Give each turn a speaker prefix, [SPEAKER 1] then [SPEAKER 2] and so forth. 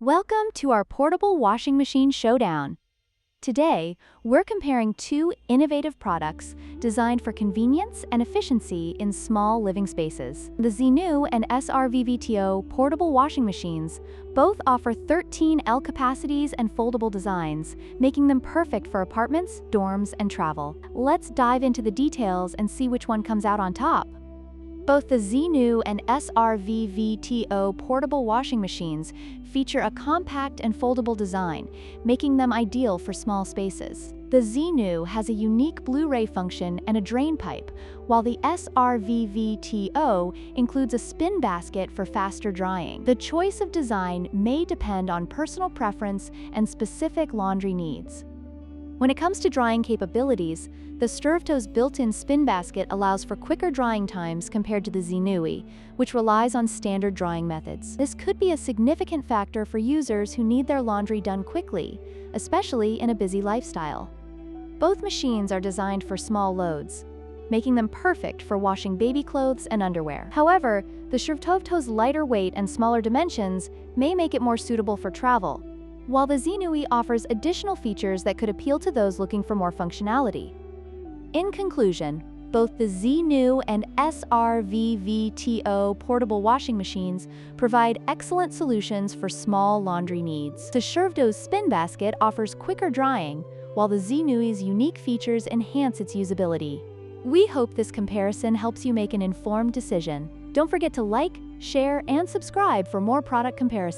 [SPEAKER 1] Welcome to our portable washing machine showdown. Today, we're comparing two innovative products designed for convenience and efficiency in small living spaces. The Zenu and SRVVTO portable washing machines both offer 13L capacities and foldable designs, making them perfect for apartments, dorms, and travel. Let's dive into the details and see which one comes out on top. Both the Zenu and SRVVTO portable washing machines feature a compact and foldable design, making them ideal for small spaces. The Zenu has a unique Blu-ray function and a drain pipe, while the SRVVTO includes a spin basket for faster drying. The choice of design may depend on personal preference and specific laundry needs. When it comes to drying capabilities, the Showdown's built-in spin basket allows for quicker drying times compared to the Zenu, which relies on standard drying methods. This could be a significant factor for users who need their laundry done quickly, especially in a busy lifestyle. Both machines are designed for small loads, making them perfect for washing baby clothes and underwear. However, the Showdown's lighter weight and smaller dimensions may make it more suitable for travel, while the Zenu offers additional features that could appeal to those looking for more functionality. In conclusion, both the Zenu and SRVVTO portable washing machines provide excellent solutions for small laundry needs. The Showdown's spin basket offers quicker drying, while the Zenu's unique features enhance its usability. We hope this comparison helps you make an informed decision. Don't forget to like, share, and subscribe for more product comparisons.